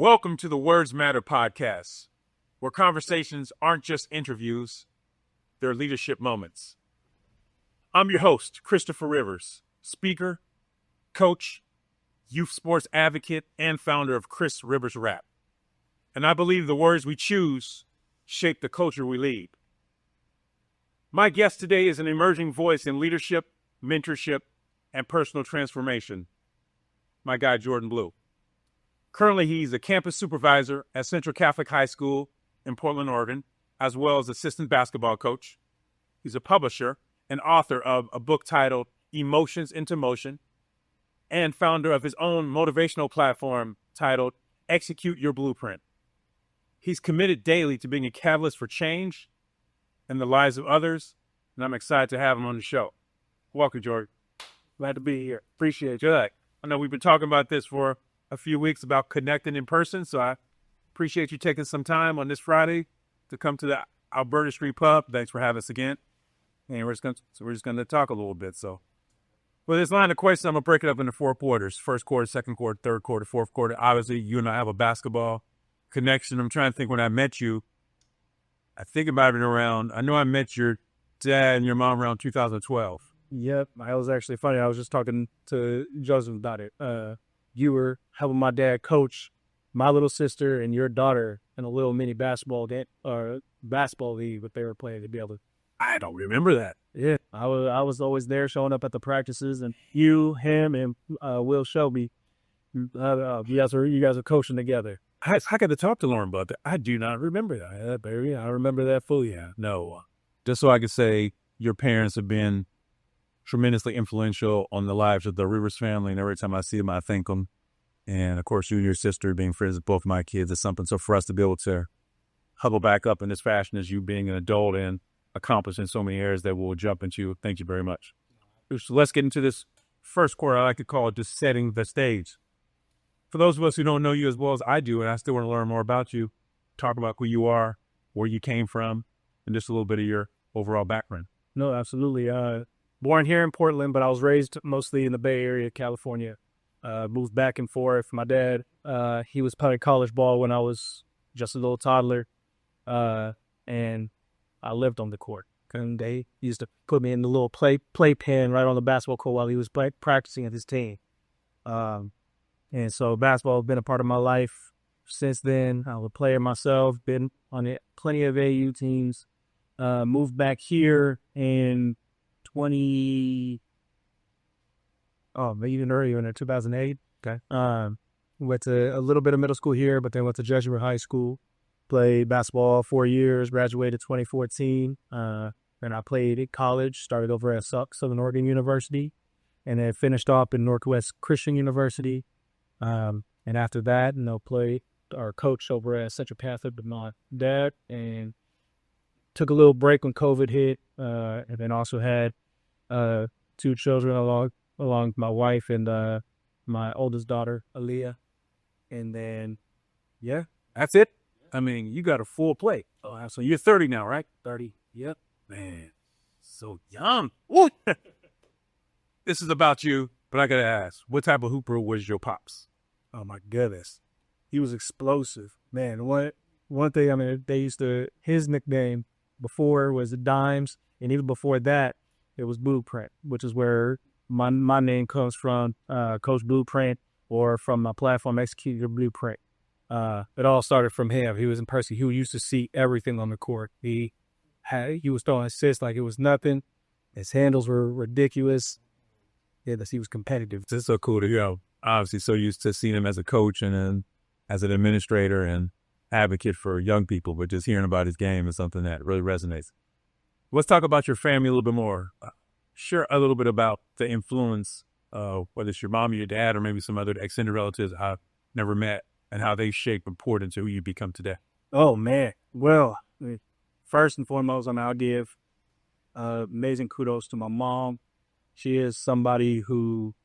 Welcome to the Words Matter podcast, where conversations aren't just interviews, they're leadership moments. I'm your host, Christopher Rivers, speaker, coach, youth sports advocate, and founder of Chris Rivers RAPP. And I believe the words we choose shape the culture we lead. My guest today is an emerging voice in leadership, mentorship, and personal transformation, my guy, Jordan Blue. Currently, he's a campus supervisor at Central Catholic High School in Portland, Oregon, as well as assistant basketball coach. He's a publisher and author of a book titled Emotions into Motion, and founder of his own motivational platform titled Execute Your Blueprint. He's committed daily to being a catalyst for change in the lives of others, and I'm excited to have him on the show. Welcome, Jordan. Glad to be here. Appreciate you. I know we've been talking about this for a few weeks about connecting in person, so I appreciate you taking some time on this Friday to come to the Alberta Street Pub. Thanks for having us again. And we're just going to talk a little bit. So with this line of questions, I'm going to break it up into four quarters: first quarter, second quarter, third quarter, fourth quarter. Obviously, you and I have a basketball connection. I'm trying to think when I met you. I think about it around, I know I met your dad and your mom around 2012. Yep. It was actually funny. I was just talking to Joseph about it. You were helping my dad coach my little sister and your daughter in a little mini basketball league, but they were playing to be able to. I don't remember that. Yeah, I was always there, showing up at the practices, and you, him, and Will Shelby, you guys were coaching together. I got to talk to Lauren about that. I do not remember that, Barry. I remember that fully. Yeah. No, just so I could say your parents have been tremendously influential on the lives of the Rivers family, and every time I see them, I thank them. And of course, you and your sister being friends with both my kids is something. So for us to be able to huddle back up in this fashion as you being an adult and accomplishing so many areas that we'll jump into, thank you very much. So let's get into this first quarter. I like to call it just setting the stage. For those of us who don't know you as well as I do, and I still want to learn more about you, talk about who you are, where you came from, and just a little bit of your overall background. No, absolutely. Born here in Portland, but I was raised mostly in the Bay Area, California. Moved back and forth. My dad, he was playing college ball when I was just a little toddler, and I lived on the court. And they used to put me in the little playpen right on the basketball court while he was practicing with his team. And so basketball has been a part of my life since then. I was a player myself, been on plenty of AU teams. Moved back here in maybe even earlier in 2008. Okay. Went to a little bit of middle school here, but then went to Jesuit High School. Played basketball 4 years, graduated 2014. Then I played at college, started over at Southern Oregon University, and then finished up in Northwest Christian University. And after that, played or coached over at Central Catholic with my dad, and took a little break when COVID hit, and then also had 2 children along with my wife and my oldest daughter, Aaliyah. And then, yeah. That's it? I mean, you got a full plate. Oh, so you're 30 now, right? 30. Yep. Man, so young. Ooh. This is about you, but I got to ask, what type of hooper was your pops? Oh, my goodness. He was explosive. Man, one thing, his nickname before was Dimes, and even before that, it was Blueprint, which is where my name comes from, Coach Blueprint, or from my platform, Execute Your Blueprint. It all started from him. He was in person. He used to see everything on the court. He was throwing assists like it was nothing. His handles were ridiculous. Yeah, he was competitive. It's so cool to hear. Obviously, so used to seeing him as a coach and then as an administrator and advocate for young people, but just hearing about his game is something that really resonates. Let's talk about your family a little bit more. Share a little bit about the influence, whether it's your mom or your dad or maybe some other extended relatives I've never met, and how they shape and poured into who you become today. Oh, man. Well, first and foremost, I'll give amazing kudos to my mom. She is somebody who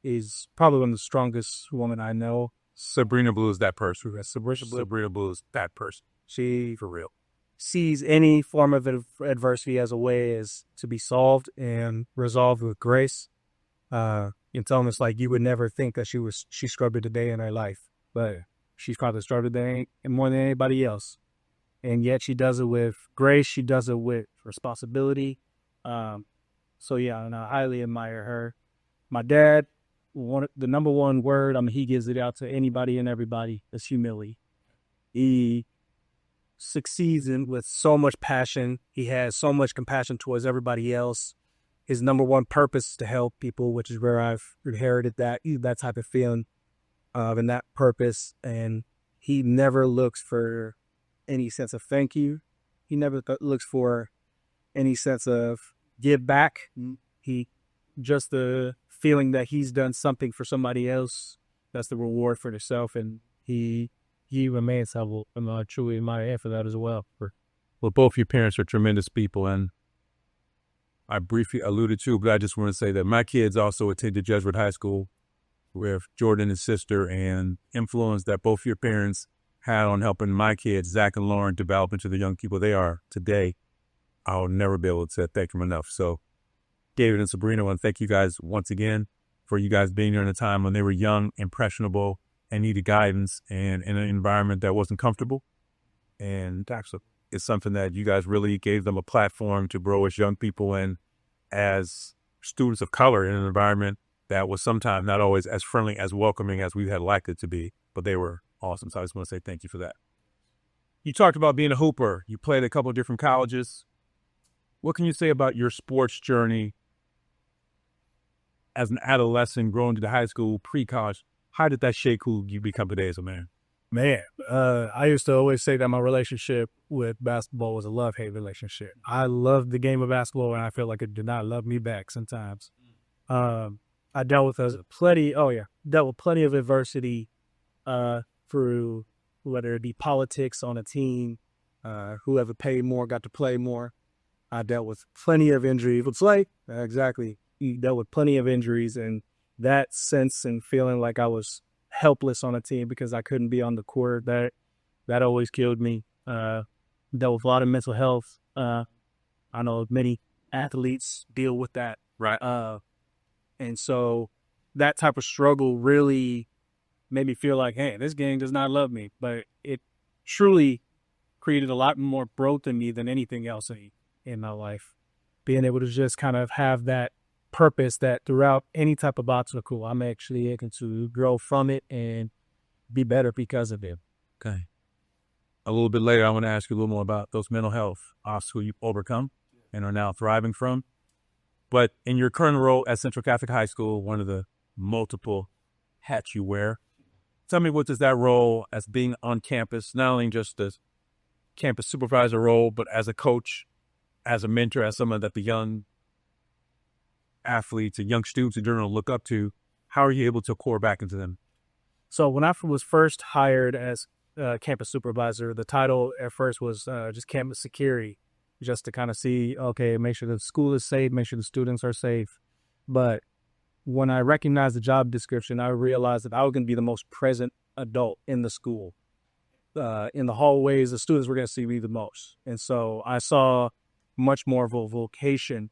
is probably one of the strongest women I know. Sabrina Blue is that person. Sabrina Blue is that person. She, for real, sees any form of adversity as a way as to be solved and resolved with grace. It's almost like you would never think that she scrubbed it a day in her life, but She's probably struggled more than anybody else. And yet she does it with grace. She does it with responsibility. So yeah, and I highly admire her. My dad, the number one word, he gives it out to anybody and everybody, is humility. He succeeds with so much passion. He has so much compassion towards everybody else. His number one purpose is to help people, which is where I've inherited that type of feeling and that purpose. And he never looks for any sense of thank you. He never looks for any sense of give back. He just the feeling that he's done something for somebody else. That's the reward for himself, and he remains humble. I truly admire him for that as well. Well, both your parents are tremendous people, and I briefly alluded to, but I just want to say that my kids also attended Jesuit High School with Jordan and his sister, and influence that both your parents had on helping my kids, Zach and Lauren, develop into the young people they are today. I'll never be able to thank them enough. So David and Sabrina, I want to thank you guys once again for you guys being there in a time when they were young, impressionable, and needed guidance, and in an environment that wasn't comfortable. And actually, it's something that you guys really gave them a platform to grow as young people and as students of color in an environment that was sometimes not always as friendly, as welcoming as we had liked it to be, but they were awesome. So I just want to say thank you for that. You talked about being a hooper. You played at a couple of different colleges. What can you say about your sports journey as an adolescent, growing to the high school, pre-college? How did that shape who you become today as a man? Man, I used to always say that my relationship with basketball was a love-hate relationship. I loved the game of basketball, and I feel like it did not love me back sometimes. I dealt with plenty of adversity through whether it be politics on a team, whoever paid more got to play more. I dealt with plenty of injuries. It's like, exactly, you dealt with plenty of injuries, and that sense and feeling like I was helpless on a team because I couldn't be on the court, that always killed me. Dealt with a lot of mental health. I know many athletes deal with that. Right. And so that type of struggle really made me feel like, hey, this gang does not love me. But it truly created a lot more growth in me than anything else in my life. Being able to just kind of have that purpose that throughout any type of obstacle, I'm actually able to grow from it and be better because of it. Okay. A little bit later, I want to ask you a little more about those mental health obstacles you've overcome and are now thriving from. But in your current role at Central Catholic High School, one of the multiple hats you wear, tell me, what does that role as being on campus, not only just the campus supervisor role, but as a coach, as a mentor, as someone that the young athletes and young students in general look up to, how are you able to pour back into them? So when I was first hired as campus supervisor, the title at first was just campus security, just to kind of see, okay, make sure the school is safe, make sure the students are safe. But when I recognized the job description, I realized that I was going to be the most present adult in the school. In the hallways, the students were going to see me the most. And so I saw much more of a vocation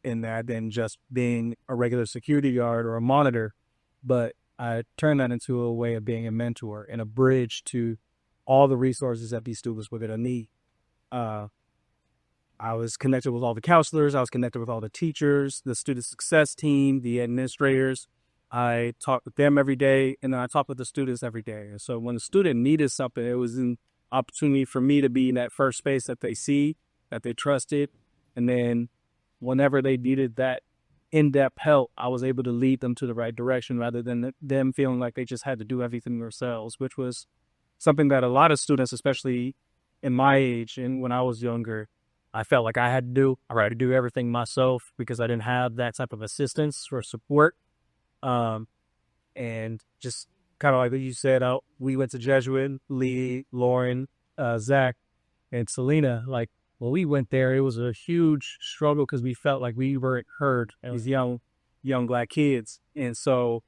in that than just being a regular security guard or a monitor. But I turned that into a way of being a mentor and a bridge to all the resources that these students were going to need. I was connected with all the counselors. I was connected with all the teachers, the student success team, the administrators. I talked with them every day, and then I talked with the students every day. And so when the student needed something, it was an opportunity for me to be in that first space that they see, that they trusted. And then whenever they needed that in-depth help, I was able to lead them to the right direction rather than them feeling like they just had to do everything themselves, which was something that a lot of students, especially in my age and when I was younger, I felt like I had to do. I had to do everything myself because I didn't have that type of assistance or support. And just kind of like you said, we went to Jesuit, Lee, Lauren, Zach, and Selena. Like, when we went there, it was a huge struggle because we felt like we weren't heard as young Black kids. And so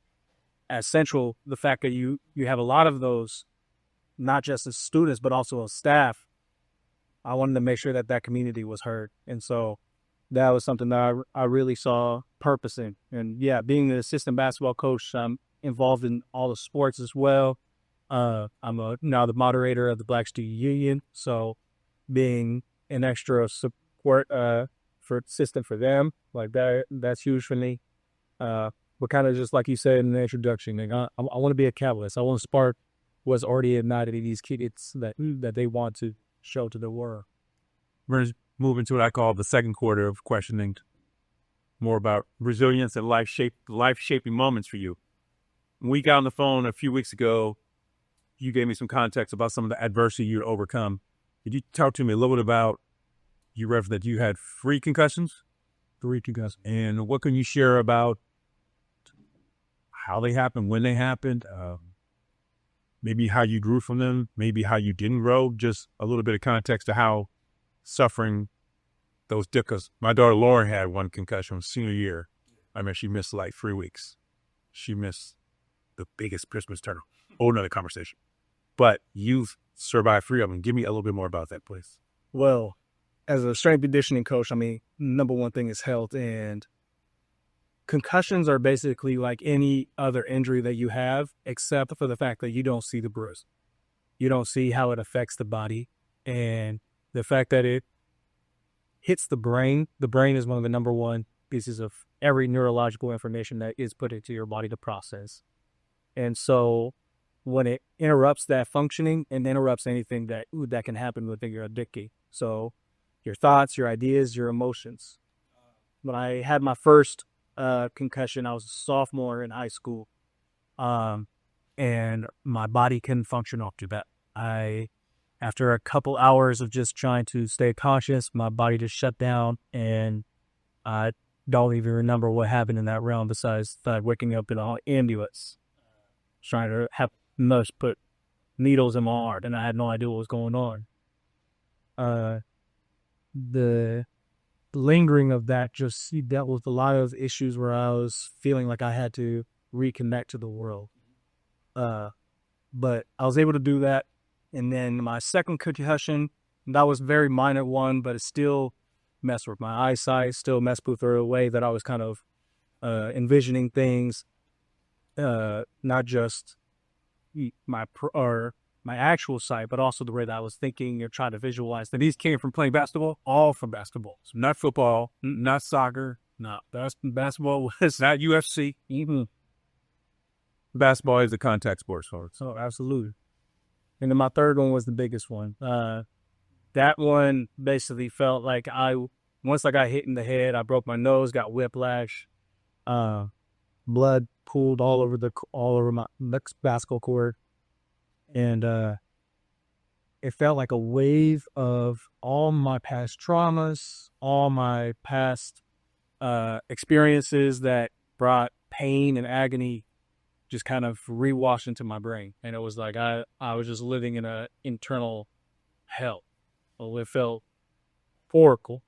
at Central, the fact that you have a lot of those, not just as students, but also as staff, I wanted to make sure that community was heard. And so that was something that I really saw purpose in. And yeah, being the assistant basketball coach, I'm involved in all the sports as well. I'm now the moderator of the Black Student Union, so being an extra support for system for them, like that's huge for me. But kind of just like you said in the introduction, like I want to be a catalyst. I want to spark what's already ignited in these kids that they want to show to the world. We're going to move into what I call the second quarter of questioning, more about resilience and life-shaping moments for you. When we got on the phone a few weeks ago, you gave me some context about some of the adversity you'd overcome. Could you talk to me a little bit about, you referenced that you had 3 concussions? 3 concussions. And what can you share about how they happened, when they happened, maybe how you grew from them, maybe how you didn't grow, just a little bit of context to how suffering those because my daughter Lauren had 1 concussion senior year. I mean, she missed like 3 weeks. She missed the biggest Christmas turtle. Whole nother conversation. But you've survived 3 of them. Give me a little bit more about that, please. Well, as a strength conditioning coach, I mean, number one thing is health, and concussions are basically like any other injury that you have, except for the fact that you don't see the bruise. You don't see how it affects the body, and the fact that it hits the brain. The brain is one of the number one pieces of every neurological information that is put into your body to process. And so when it interrupts that functioning and interrupts anything that can happen within your psyche. So your thoughts, your ideas, your emotions. When I had my first concussion, I was a sophomore in high school, and my body couldn't function after that. After a couple hours of just trying to stay conscious, my body just shut down, and I don't even remember what happened in that realm besides waking up in an ambulance, trying to have nurse put needles in my heart, and I had no idea what was going on. The lingering of that just dealt with a lot of issues where I was feeling like I had to reconnect to the world. But I was able to do that. And then my second concussion, that was a very minor one, but it still messed with my eyesight, still messed with the way that I was kind of envisioning things, not just my actual sight, but also the way that I was thinking or trying to visualize. And these came from playing basketball, all from basketball. So not football, not soccer. No, basketball was not UFC. Even basketball is a contact sport, folks. Oh, absolutely. And then my third one was the biggest one. That one basically felt like once I got hit in the head, I broke my nose, got whiplash, blood pooled all over my basketball court, and it felt like a wave of all my past traumas, all my past experiences that brought pain and agony just kind of rewashed into my brain. And it was like I was just living in an internal hell. Well, it felt horrible.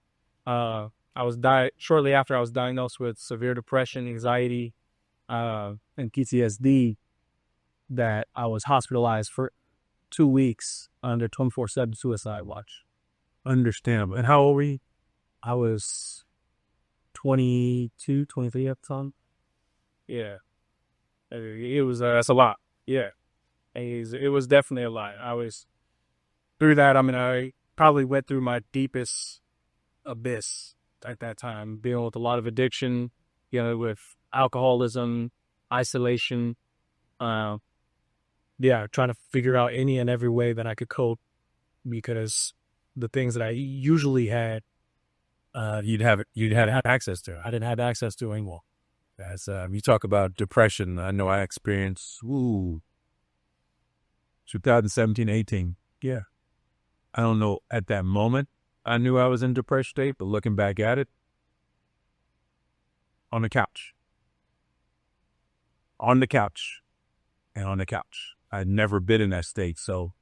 I was shortly after I was diagnosed with severe depression, anxiety, and PTSD, that I was hospitalized for 2 weeks under 24/7 suicide watch. Understandable. And how old were you? I was 22, 23 at the time. Yeah. It was, that's a lot. Yeah. It was definitely a lot. I was through that. I mean, I probably went through my deepest abyss at that time, dealing with a lot of addiction, with alcoholism, isolation, trying to figure out any and every way that I could cope, because the things that I usually had, you'd had access to. I didn't have access to anymore. As you talk about depression, I know I experienced 2017, 18. Yeah. I don't know, at that moment, I knew I was in depression state, but looking back at it, on the couch, and on the couch. I'd never been in that state. So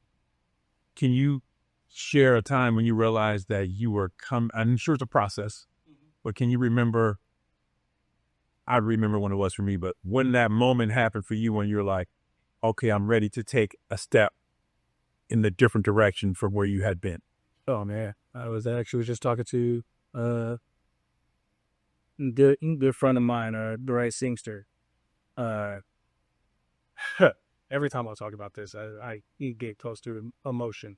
can you share a time when you realized that you were I'm sure it's a process, but can you remember, I remember when it was for me, but when that moment happened for you, when you're like, okay, I'm ready to take a step in the different direction from where you had been? Oh man, I was actually just talking to a good friend of mine, Ray Singster. every time I talk about this, I get close to emotion.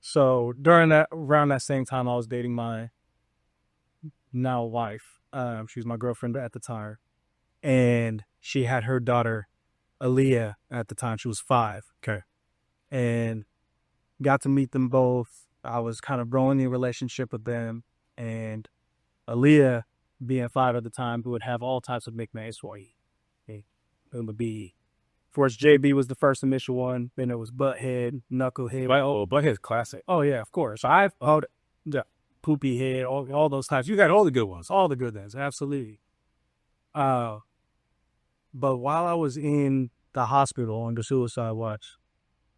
So around that same time, I was dating my now wife. She was my girlfriend at the time, and she had her daughter, Aaliyah, at the time. She was 5. Okay. And got to meet them both. I was kind of growing the relationship with them, and Aaliyah, being 5 at the time, would have all types of nicknames for you. It would be, of course, JB was the first initial one. Then it was Butthead, Knucklehead. Butthead's classic. Oh yeah, of course. Yeah, Poopy Head, all those types. You got all the good ones, all the good ones, absolutely. But while I was in the hospital under suicide watch,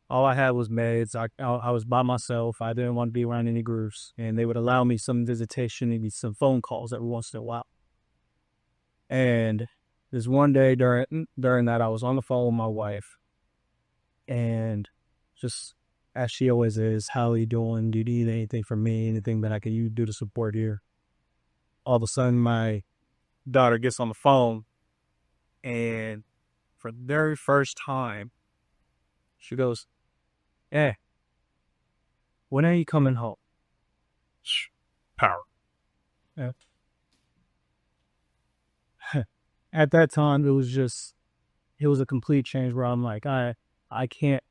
all I had was meds. I was by myself. I didn't want to be around any groups, and they would allow me some visitation, maybe some phone calls every once in a while. And this one day during that, I was on the phone with my wife, and just as she always is, "How are you doing? Do you need anything from me? Anything that I can do to support you?" All of a sudden, my daughter gets on the phone, and for the very first time, she goes, "Hey, when are you coming home?" Power. Yeah. At that time, it was a complete change where I'm like, I can't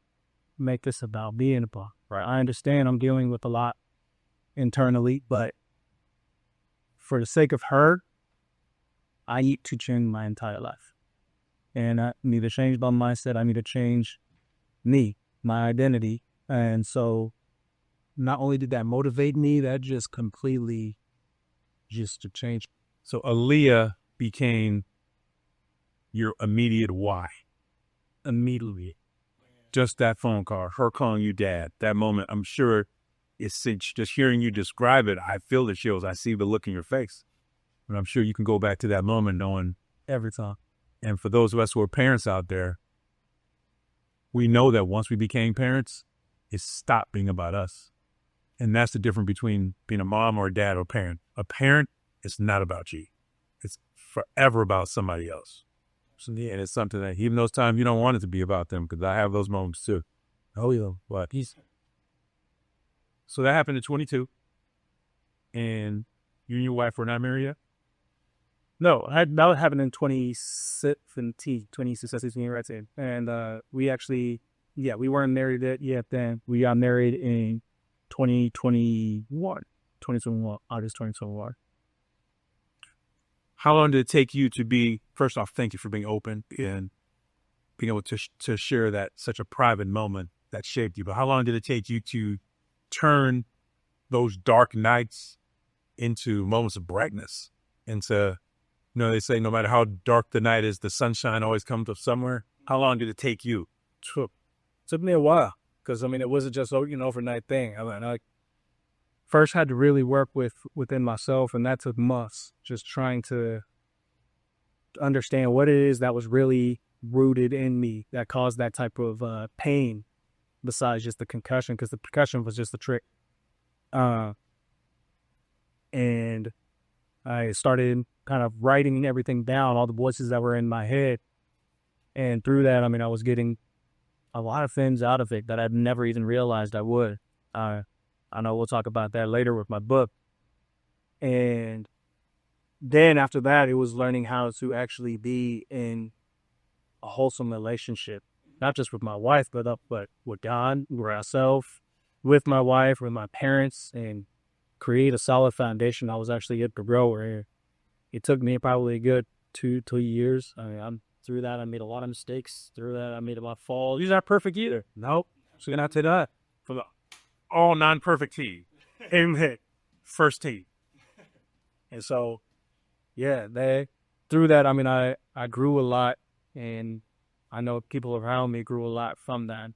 make this about being a boss, right? I understand I'm dealing with a lot internally, but for the sake of her, I need to change my entire life. And I need to change my mindset. I need to change me, my identity. And so not only did that motivate me, that just completely just to change. So Aaliyah became your immediate why. Immediately. Just that phone call, her calling you dad, that moment, I'm sure it's just hearing you describe it, I feel the chills. I see the look in your face. And I'm sure you can go back to that moment knowing Every time. And for those of us who are parents out there, we know that once we became parents, it stopped being about us. And that's the difference between being a mom or a dad or a parent. A parent is not about you. It's forever about somebody else. So, yeah, and it's something that even those times you don't want it to be about them, because I have those moments too. Oh, yeah. But so that happened at 22. And you and your wife were not married yet? No, that happened in 2016, right there. And we actually, we weren't married yet then. We got married in 2021, August 2021. How long did it take you to be, first off, thank you for being open and being able to share that such a private moment that shaped you, but how long did it take you to turn those dark nights into moments of brightness? Into, they say no matter how dark the night is, the sunshine always comes up somewhere. How long did it take you? Took me a while, because, it wasn't just an overnight thing. I first had to really work within myself, and that took months, just trying to understand what it is that was really rooted in me that caused that type of pain, besides just the concussion, because the concussion was just a trick. And I started kind of writing everything down, all the voices that were in my head. And through that, I was getting a lot of things out of it that I'd never even realized I would. I know we'll talk about that later with my book. And then after that, it was learning how to actually be in a wholesome relationship, not just with my wife, but with God, with ourselves, with my wife, with my parents, and create a solid foundation. I was actually able to grow where it took me probably a good 2 years. Through that, I made a lot of mistakes. Through that, I made a lot of falls. You're not perfect either. Nope. So you're not to that. For the all non-perfect team. Amen. First team. And so, through that, I grew a lot, and I know people around me grew a lot from that.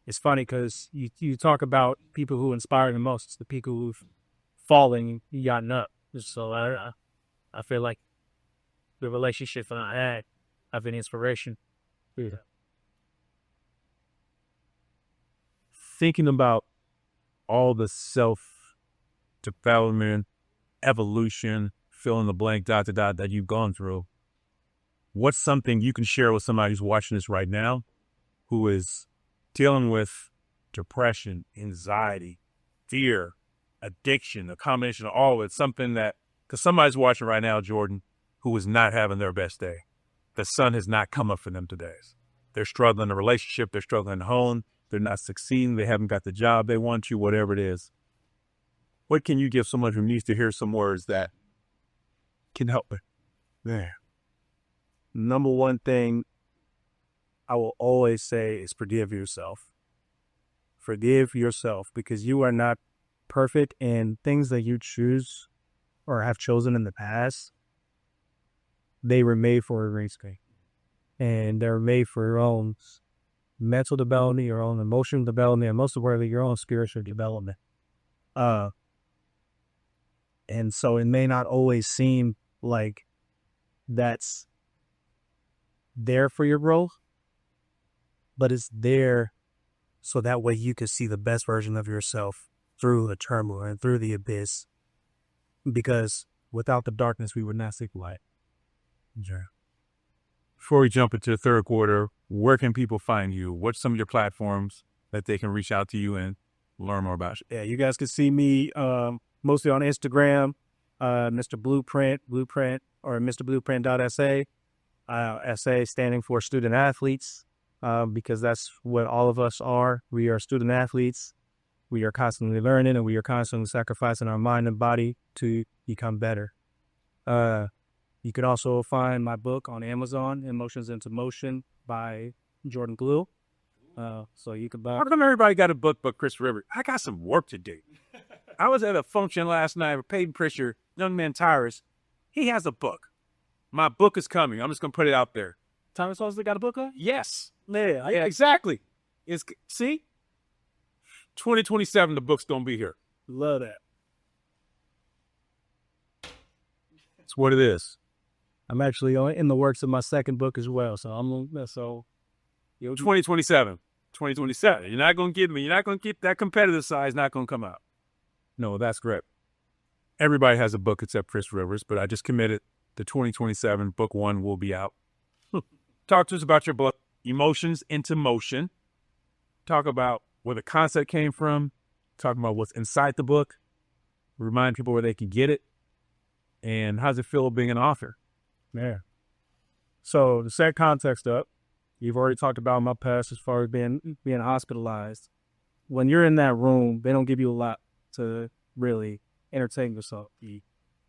It's funny because you talk about people who inspire the most. It's the people who've fallen, you gotten up. So I feel like the relationships that I had have been inspiration. Yeah. Thinking about all the self-development, evolution, fill in the blank, ... that you've gone through, what's something you can share with somebody who's watching this right now who is dealing with depression, anxiety, fear, addiction, a combination of all of it, something that, because somebody's watching right now, Jordan, who is not having their best day. The sun has not come up for them today. They're struggling in a relationship, they're struggling at home, they're not succeeding, they haven't got the job they want to, whatever it is. What can you give someone who needs to hear some words that can help them? Man. Number one thing I will always say is forgive yourself. Forgive yourself, because you are not perfect, and things that you choose or have chosen in the past, they were made for a reason. And they're made for your own mental development, your own emotional development, and most importantly, your own spiritual development. And so it may not always seem like that's there for your growth, but it's there so that way you can see the best version of yourself through the turmoil and through the abyss, because without the darkness, we would not see light. Yeah. Before we jump into the third quarter, where can people find you? What's some of your platforms that they can reach out to you and learn more about you? Yeah, you guys can see me mostly on Instagram, Mr. Blueprint, or Mr. Blueprint.sa. SA standing for student athletes, because that's what all of us are. We are student athletes. We are constantly learning, and we are constantly sacrificing our mind and body to become better. You can also find my book on Amazon, Emotions into Motion by Jordan Glue. So you can buy. How come everybody got a book but Chris Rivers? I got some work to do. I was at a function last night with Peyton Pritchard, Young Man Tyrus. He has a book. My book is coming. I'm just going to put it out there. Thomas Hosler got a book on? Yes. Yeah, Exactly. See? 2027, the book's going to be here. Love that. That's what it is. I'm actually in the works of my second book as well. So 2027. 2027. You're not going to get me. You're not going to get that competitive side. Not going to come out. No, that's correct. Everybody has a book except Chris Rivers, but I just committed. The 2027 book 1 will be out. Talk to us about your book, Emotions into Motion. Talk about where the concept came from. Talk about what's inside the book. Remind people where they can get it. And how does it feel being an author? Yeah. So to set context up, you've already talked about my past as far as being hospitalized. When you're in that room, they don't give you a lot to really entertain yourself.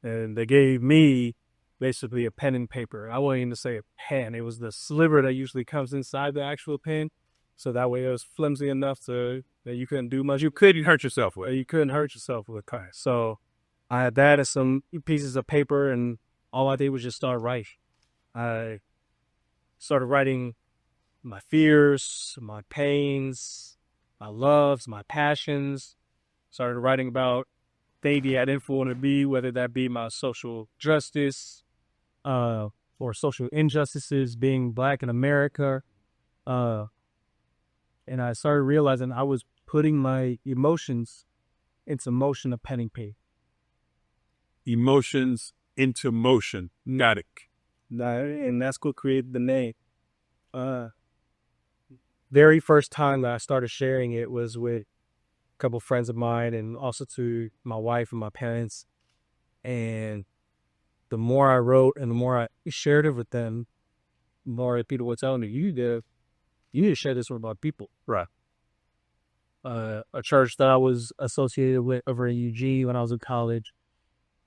And they gave me basically a pen and paper. I wouldn't even say a pen. It was the sliver that usually comes inside the actual pen. So that way it was flimsy enough that you couldn't do much. You couldn't hurt yourself with. You couldn't hurt yourself with. So I had that and some pieces of paper, and all I did was just start writing. I started writing my fears, my pains, my loves, my passions. Started writing about things that had influenced me, whether that be my social justice, or social injustices, being Black in America. And I started realizing I was putting my emotions into motion of pen and paper. Emotions into motion. Got it. And that's what created the name. Very first time that I started sharing it was with a couple friends of mine, and also to my wife and my parents. And the more I wrote and the more I shared it with them, the more people were telling me, you need to share this with my people. Right. A church that I was associated with over in UG when I was in college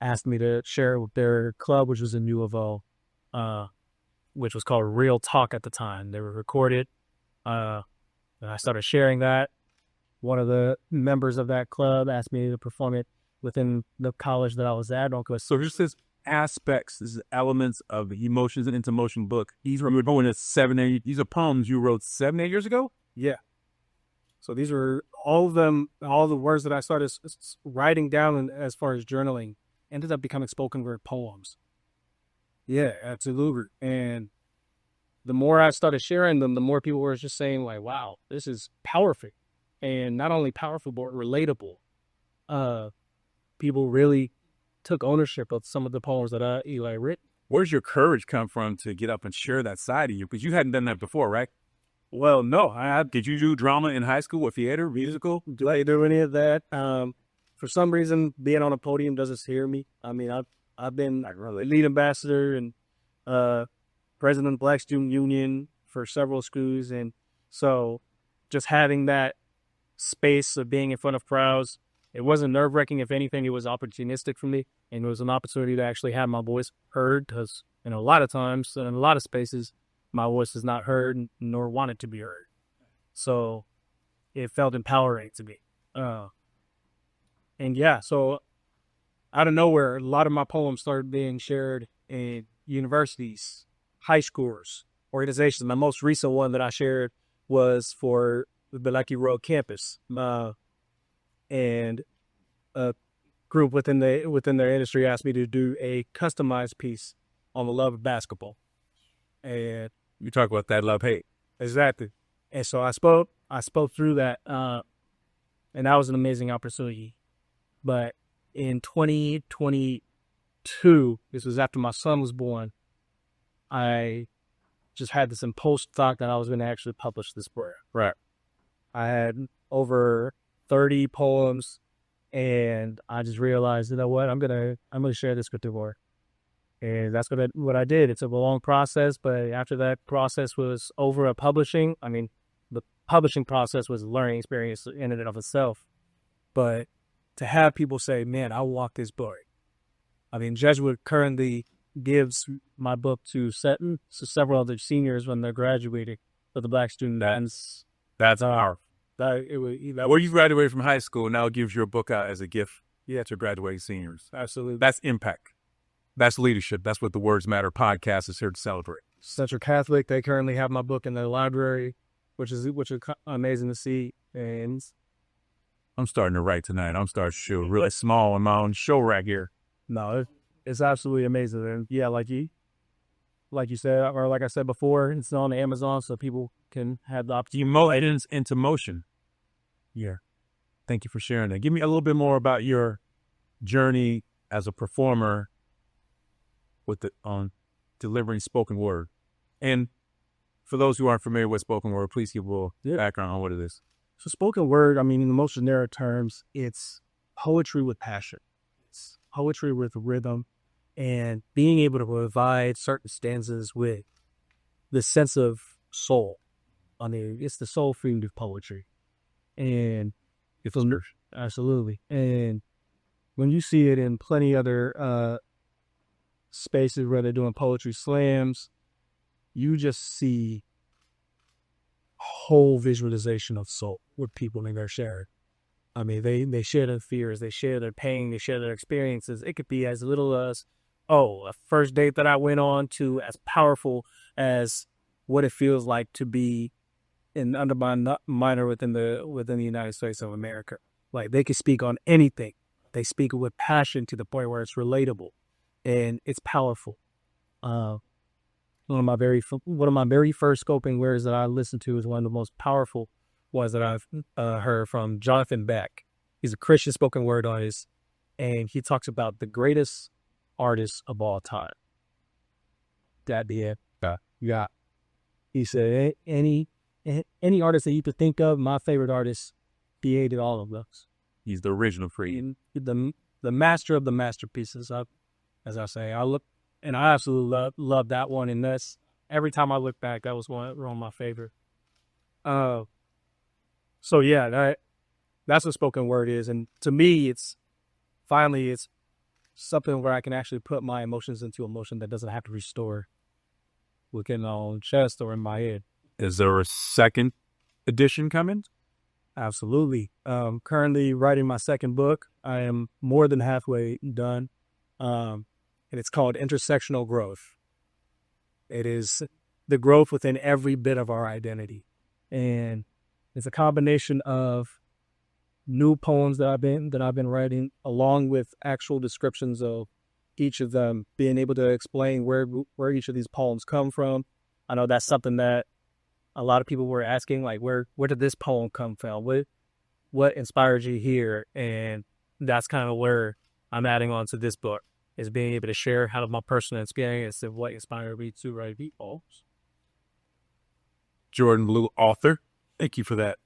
asked me to share it with their club, which was in U of O, which was called Real Talk at the time. They were recorded. And I started sharing that. One of the members of that club asked me to perform it within the college that I was at. So just this aspects, this is elements of the Emotions into Motion book. These were going at 7, 8. These are poems you wrote 7, 8 years ago? Yeah. So these were all of them, all the words that I started writing down as far as journaling ended up becoming spoken word poems. Yeah, absolutely. And the more I started sharing them, the more people were just saying like, wow, this is powerful. And not only powerful, but relatable. People really took ownership of some of the poems that I written. Where's your courage come from to get up and share that side of you? Because you hadn't done that before, right? Well, no, Did you do drama in high school or theater, musical? do I do any of that. For some reason, being on a podium doesn't scare me. I mean, I've been lead ambassador and president of Black Student Union for several schools, and so just having that space of being in front of crowds, it wasn't nerve-wracking. If anything, it was opportunistic for me, and it was an opportunity to actually have my voice heard, because a lot of times in a lot of spaces my voice is not heard nor wanted to be heard, so it felt empowering to me. And yeah, so out of nowhere, a lot of my poems started being shared in universities, high schools, organizations. My most recent one that I shared was for the Beleki Road campus, and a group within their industry asked me to do a customized piece on the love of basketball. And You talk about that love-hate. exactly. And so I spoke through that, and that was an amazing opportunity. But in 2022, this was after my son was born, I just had this impulsive thought that I was going to actually publish this book. Right. I had over 30 poems, and I just realized, you know what, I'm gonna share this with the world. And that's what I did. It's a long process, but after that process was over, the publishing process was a learning experience in and of itself. But to have people say, man, I walked this book. Jesuit currently gives my book to several other seniors when they're graduating for the Black student. That's our. Where you graduated from high school now gives your book out as a gift to graduating seniors. Absolutely. That's impact. That's leadership. That's what the Words Matter podcast is here to celebrate. Central Catholic, they currently have my book in their library, which is amazing to see. And I'm starting to write tonight. I'm starting to show really small in my own show rack here. no, it's absolutely amazing. And yeah, like you said, or like I said before, it's on Amazon, so people can have the opportunity. Emotions into motion. Yeah. Thank you for sharing that. Give me a little bit more about your journey as a performer on delivering spoken word. And for those who aren't familiar with spoken word, please give a little background on what it is. So spoken word, in the most generic terms, it's poetry with passion. It's poetry with rhythm, and being able to provide certain stanzas with the sense of soul. It's the soul food of poetry. And it feels absolutely. And when you see it in plenty other spaces where they're doing poetry slams, you just see whole visualization of soul with people in their share. They share their fears, they share their pain, they share their experiences. It could be as little as, a first date that I went on, to as powerful as what it feels like to be under my minor within the United States of America. Like, they could speak on anything. They speak with passion to the point where it's relatable, and it's powerful. One of my very first scoping words that I listened to is one of the most powerful ones that I've heard from Jonathan Beck. He's a Christian spoken word artist, and he talks about the greatest artist of all time. That be it. Yeah. He said, any artist that you could think of, my favorite artist, created all of those. He's the original for you. The master of the masterpieces. As I say, I absolutely love that one. And that's, every time I look back, that was one of my favorite. So yeah, that's what spoken word is. And to me, it's something where I can actually put my emotions into emotion that doesn't have to restore within my own chest or in my head. Is there a second edition coming? Absolutely. Currently writing my second book. I am more than halfway done. And it's called Intersectional Growth. It is the growth within every bit of our identity. And it's a combination of new poems that I've been writing, along with actual descriptions of each of them, being able to explain where each of these poems come from. I know that's something that a lot of people were asking, like, where did this poem come from? What inspired you here? And that's kind of where I'm adding on to this book. is being able to share how my personal experience and what inspired me to write people. Jordan Blue, author. Thank you for that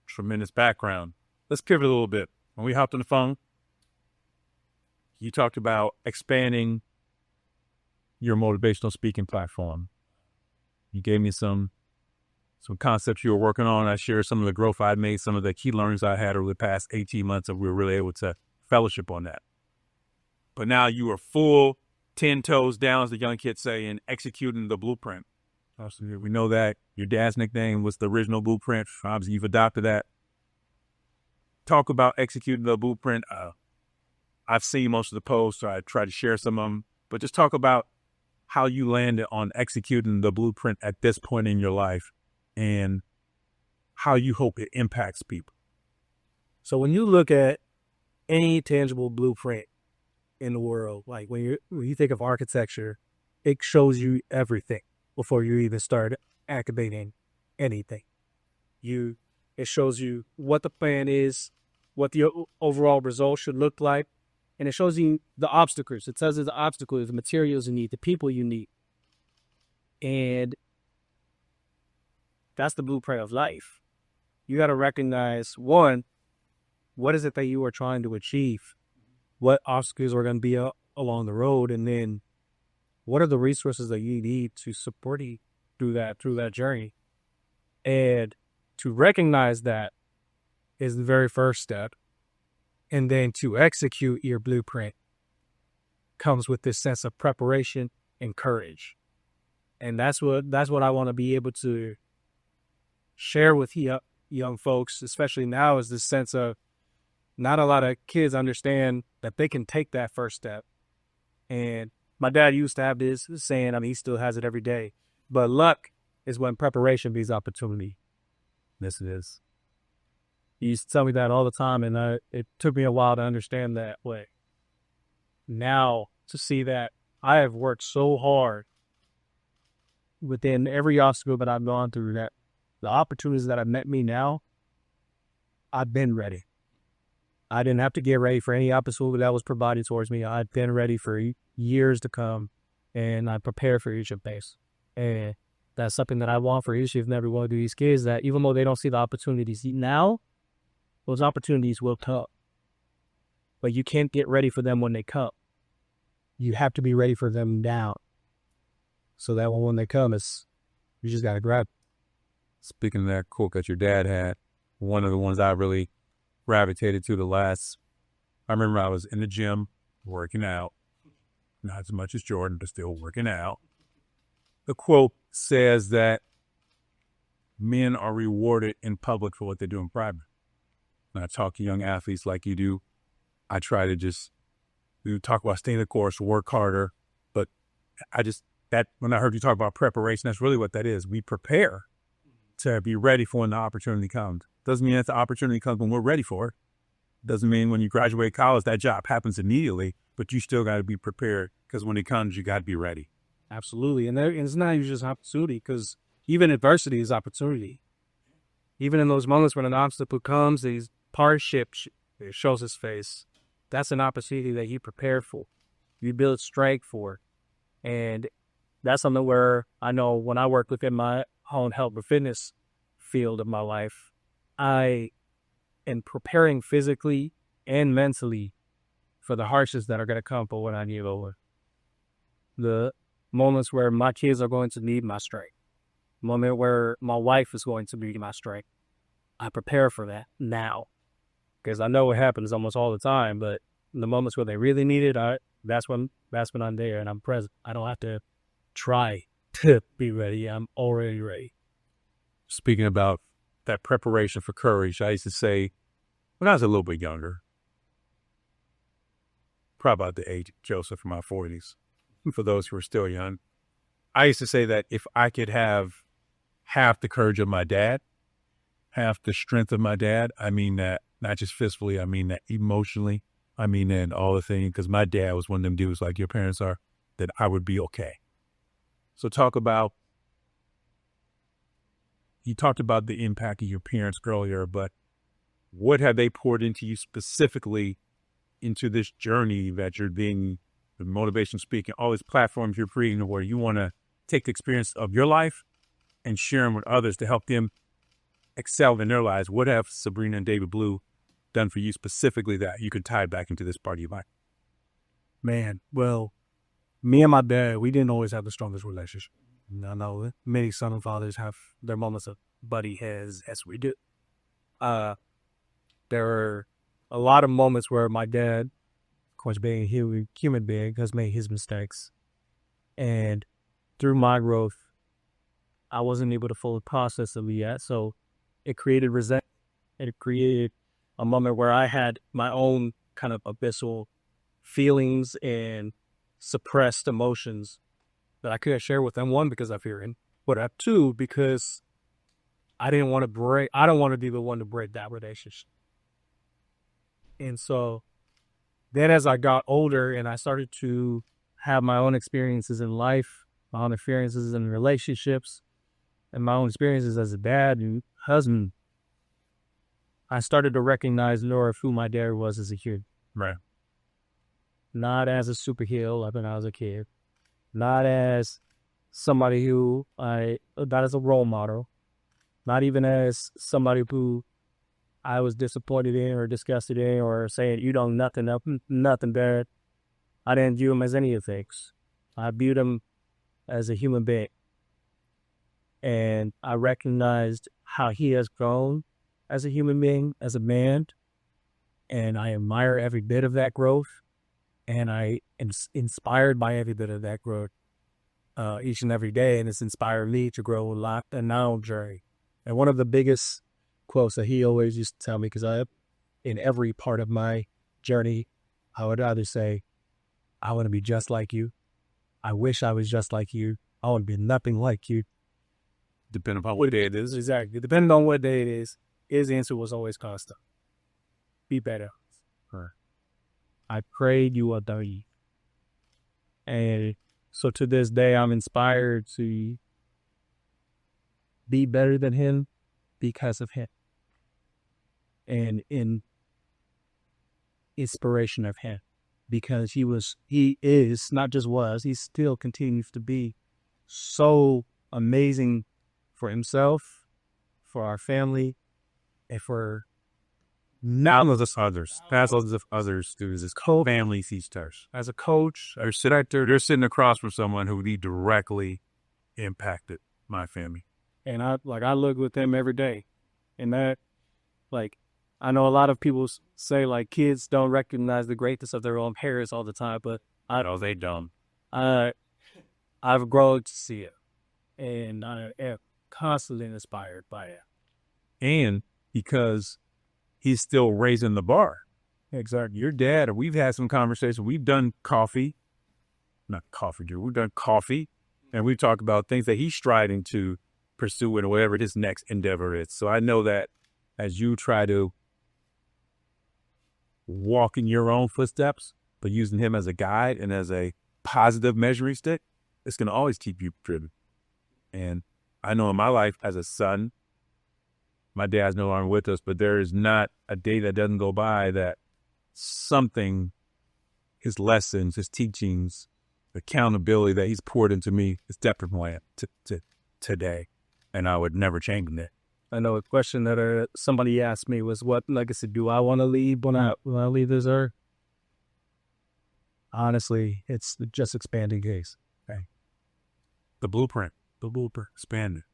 tremendous background. Let's pivot a little bit. When we hopped on the phone, you talked about expanding your motivational speaking platform. You gave me some concepts you were working on. I shared some of the growth I'd made, some of the key learnings I had over the past 18 months, and we were really able to fellowship on that. But now you are full 10 toes down, as the young kids say, in executing the blueprint. Obviously, we know that your dad's nickname was the original blueprint. Obviously, you've adopted that. Talk about executing the blueprint. I've seen most of the posts, so I try to share some of them. But just talk about how you landed on executing the blueprint at this point in your life and how you hope it impacts people. So when you look at any tangible blueprint in the world, like when you think of architecture, it shows you everything before you even start activating anything. It shows you what the plan is, what the overall result should look like, and it shows you the obstacles. It tells you the obstacles, the materials you need, the people you need. And that's the blueprint of life. You got to recognize, one, what is it that you are trying to achieve? What obstacles are going to be along the road? And then what are the resources that you need to support you through that journey? And to recognize that is the very first step. And then to execute your blueprint comes with this sense of preparation and courage. And that's what I want to be able to share with young folks, especially now, is this sense of not a lot of kids understand that they can take that first step. And my dad used to have this saying, he still has it every day, but luck is when preparation meets opportunity. This it is. He used to tell me that all the time, and it took me a while to understand that way. Now, to see that I have worked so hard within every obstacle that I've gone through, that the opportunities that have met me now, I've been ready. I didn't have to get ready for any obstacle that was provided towards me. I've been ready for years to come, and I prepared for each of these. And that's something that I want for each and every one of these kids, that even though they don't see the opportunities now, those opportunities will come. But you can't get ready for them when they come. You have to be ready for them now. So that when they come, you just got to grab it. Speaking of that quote that your dad had, one of the ones I really gravitated to I remember I was in the gym working out, not as much as Jordan, but still working out. The quote says that men are rewarded in public for what they do in private. When I talk to young athletes like you do, I try to just talk about staying the course, work harder. But when I heard you talk about preparation, that's really what that is. We prepare to be ready for when the opportunity comes. Doesn't mean that the opportunity comes when we're ready for it. Doesn't mean when you graduate college, that job happens immediately, but you still got to be prepared, because when it comes, you got to be ready. Absolutely. And it's not just opportunity, because even adversity is opportunity. Even in those moments when an obstacle comes, these hardship shows his face, that's an opportunity that you prepare for. You build strength for. And that's something where I know when I work within my own health or fitness field of my life, I am preparing physically and mentally for the hardships that are going to come for when I get over. The moments where my kids are going to need my strength. The moment where my wife is going to need my strength. I prepare for that now, because I know it happens almost all the time, but in the moments where they really need it, that's when I'm there and I'm present. I don't have to try to be ready. I'm already ready. Speaking about that preparation for courage, I used to say, when I was a little bit younger, probably about the age of Joseph, in my 40s, for those who are still young, I used to say that if I could have half the courage of my dad, half the strength of my dad, I mean that not just physically, I mean that emotionally, I mean that in all the things, because my dad was one of them dudes like your parents are, that I would be okay. So you talked about the impact of your parents earlier, but what have they poured into you specifically into this journey that you're being the motivation speaking, all these platforms you're creating where you want to take the experience of your life and share them with others to help them excel in their lives. What have Sabrina and David Blue done for you specifically that you could tie back into this part of your life? Man, well, me and my dad, we didn't always have the strongest relationship. I know many son and fathers have their moments of buddy heads, as we do. There were a lot of moments where my dad, of course, being a human being, has made his mistakes. And through my growth, I wasn't able to fully process them yet. So it created resentment. It created a moment where I had my own kind of abyssal feelings and suppressed emotions that I couldn't share with them. One, because I fear him, but two, because I don't want to be the one to break that relationship. And so then as I got older and I started to have my own experiences in life, my own experiences in relationships, and my own experiences as a dad and husband, I started to recognize more of who my dad was as a kid. Right. Not as a superhero like when I was a kid. Not as somebody not as a role model. Not even as somebody who I was disappointed in or disgusted in or saying, you know, nothing bad. I didn't view him as any of things. I viewed him as a human being. And I recognized how he has grown as a human being, as a man. And I admire every bit of that growth. And I am inspired by every bit of that growth each and every day. And it's inspired me to grow a lot in my own journey. And one of the biggest quotes that he always used to tell me, because in every part of my journey, I would either say, I want to be just like you. I wish I was just like you. I want to be nothing like you. Depending upon what day it is. Exactly. Depending on what day it is, his answer was always constant. Be better. Right. I prayed you will die. And so to this day, I'm inspired to be better than him because of him. And in inspiration of him. Because he is, not just was, he still continues to be so amazing for himself, for our family, and for thousands of others through his families he starts. As a coach, they're sitting across from someone who he directly impacted my family. And I look with them every day. And that, I know a lot of people say, kids don't recognize the greatness of their own parents all the time, but No, they don't. I've grown to see it. And I am constantly inspired by it. And because he's still raising the bar. Exactly. Your dad, or we've had some conversations. We've done coffee, and we talk about things that he's striving to pursue in whatever his next endeavor is. So I know that as you try to walk in your own footsteps, but using him as a guide and as a positive measuring stick, it's going to always keep you driven. And I know in my life as a son, my dad's no longer with us, but there is not a day that doesn't go by that something, his lessons, his teachings, the accountability that he's poured into me is definitely to today. And I would never change that. I know a question that somebody asked me was, what legacy do I want to leave when I leave this earth? Honestly, it's just expanding case. Okay. The blueprint, expanded.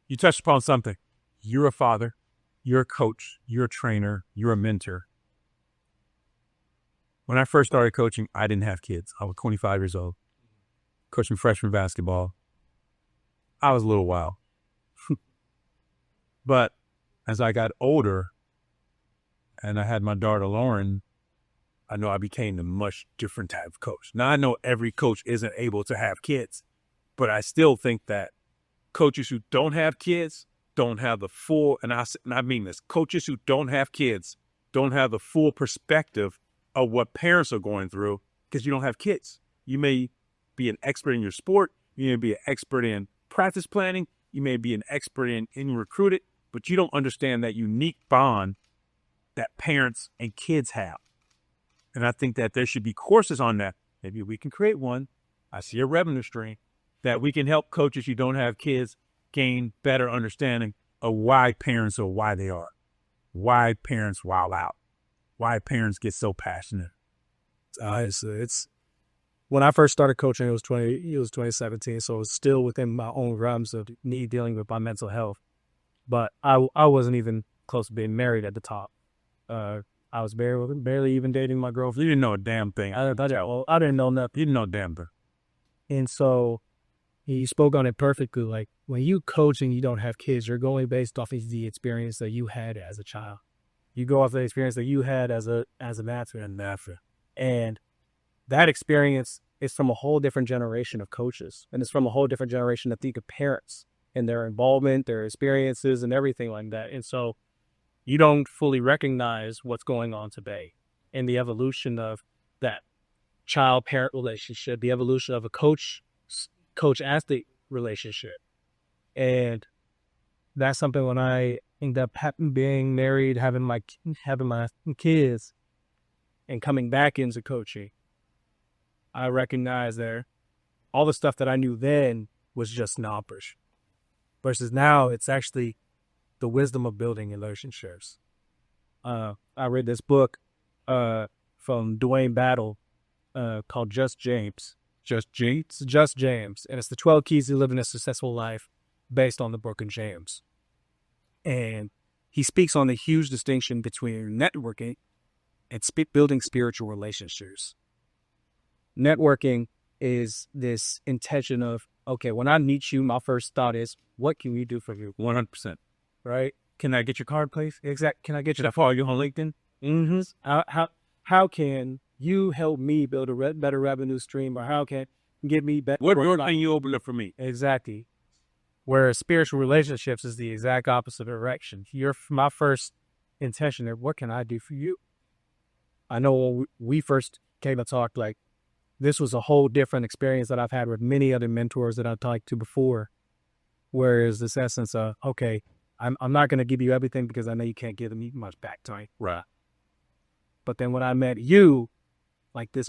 You touched upon something. You're a father, you're a coach, you're a trainer, you're a mentor. When I first started coaching, I didn't have kids. I was 25 years old, coaching freshman basketball. I was a little wild. But as I got older and I had my daughter, Lauren, I know I became a much different type of coach. Now, I know every coach isn't able to have kids, but I still think that coaches who don't have kids don't have the full, and I mean this, coaches who don't have kids don't have the full perspective of what parents are going through because you don't have kids. You may be an expert in your sport. You may be an expert in practice planning. You may be an expert in recruiting, but you don't understand that unique bond that parents and kids have. And I think that there should be courses on that. Maybe we can create one. I see a revenue stream that we can help coaches who don't have kids gain better understanding of why parents are why they are, why parents wild out, why parents get so passionate. It's when I first started coaching, it was 2017, so it was still within my own realms of me dealing with my mental health. But I wasn't even close to being married at the top. I was barely even dating my girlfriend. You didn't know a damn thing. I didn't know nothing. You didn't know a damn thing. And so he spoke on it perfectly. Like, when you coach and you don't have kids, you're going based off of the experience that you had as a child. You go off the experience that you had as an athlete. And that experience is from a whole different generation of coaches. And it's from a whole different generation, I think, of parents and their involvement, their experiences, and everything like that. And so you don't fully recognize what's going on today in the evolution of that child-parent relationship, the evolution of a coach-athlete relationship. And that's something when I end up being married, having my kids, and coming back into coaching, I recognize that all the stuff that I knew then was just numbers. Versus now, it's actually the wisdom of building relationships. I read this book from Dwayne Battle called Just James. Just James? Just James. And it's the 12 keys to living a successful life based on the book of James. And he speaks on the huge distinction between networking and building spiritual relationships. Networking is this intention of, okay, when I meet you, my first thought is, what can we do for you? 100%. Right? Can I get your card, please? Exactly. Can I get Should I follow you on LinkedIn? Mm-hmm. How can you help me build a better revenue stream, or how can you give me better? What door can you open up for me? Exactly. Whereas spiritual relationships is the exact opposite direction. My first intention of what can I do for you? I know when we first came to talk, like, this was a whole different experience that I've had with many other mentors that I've talked to before. Whereas this essence of, okay, I'm not going to give you everything because I know you can't give me much back time. Right. But then when I met you, like this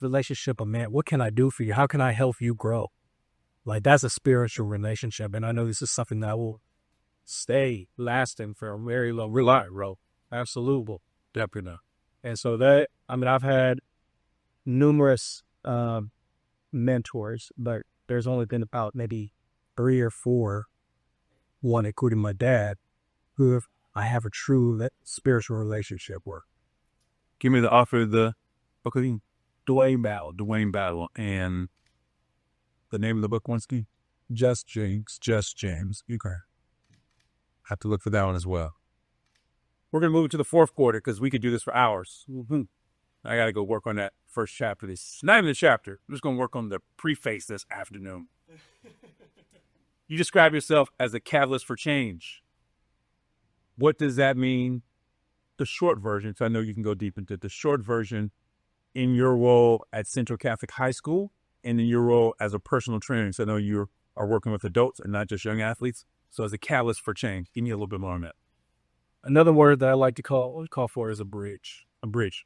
relationship of, man, what can I do for you? How can I help you grow? Like, that's a spiritual relationship. And I know this is something that will stay lasting for a very long time, bro. Absolutely. Definitely. And so I've had numerous mentors, but there's only been about maybe 3 or 4, one including my dad, who I have a true spiritual relationship with. Give me the author of the book of Dwayne Battle, and the name of the book once again? Just James. Okay. Have to look for that one as well. We're going to move into the 4th quarter because we could do this for hours. Mm-hmm. I got to go work on that first chapter. This not even the chapter. I'm just going to work on the preface this afternoon. You describe yourself as a catalyst for change. What does that mean? The short version, so I know you can go deep into the short version in your role at Central Catholic High School and in your role as a personal trainer. So I know you are working with adults and not just young athletes. So as a catalyst for change, give me a little bit more on that. Another word that I like to call for is a bridge. A bridge.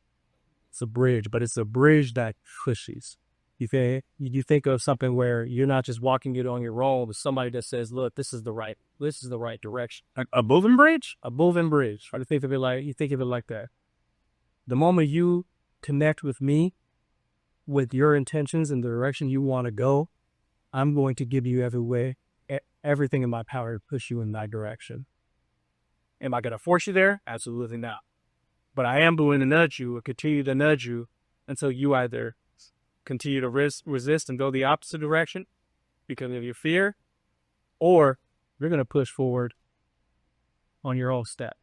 It's a bridge, but it's a bridge that pushes. You think of something where you're not just walking it on your own, but somebody that says, "Look, this is the right direction." A moving bridge? A moving bridge. Or you think of it like that. The moment you connect with me, with your intentions and the direction you want to go, I'm going to give you everything in my power to push you in that direction. Am I going to force you there? Absolutely not. But I am going to nudge you or continue to nudge you until you either continue to resist and go the opposite direction because of your fear, or you're going to push forward on your own step.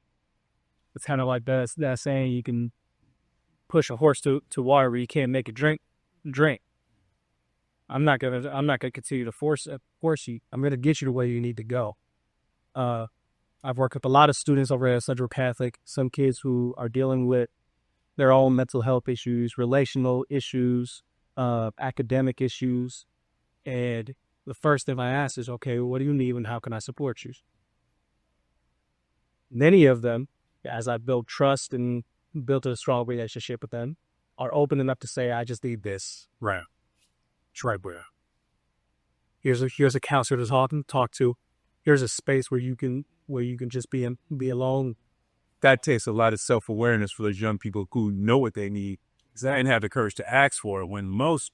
It's kind of like that saying, you can push a horse to water, but you can't make it drink. I'm not gonna continue to force you. I'm gonna get you to where you need to go. I've worked with a lot of students over at Central Catholic, some kids who are dealing with their own mental health issues, relational issues, academic issues. And the first thing I ask is, okay, what do you need and how can I support you? Many of them, as I built trust and built a strong relationship with them, are open enough to say, I just need this. Right. That's right, bro. Here's a counselor to talk to. Here's a space where you can just be alone. That takes a lot of self-awareness for those young people who know what they need and have the courage to ask for it when most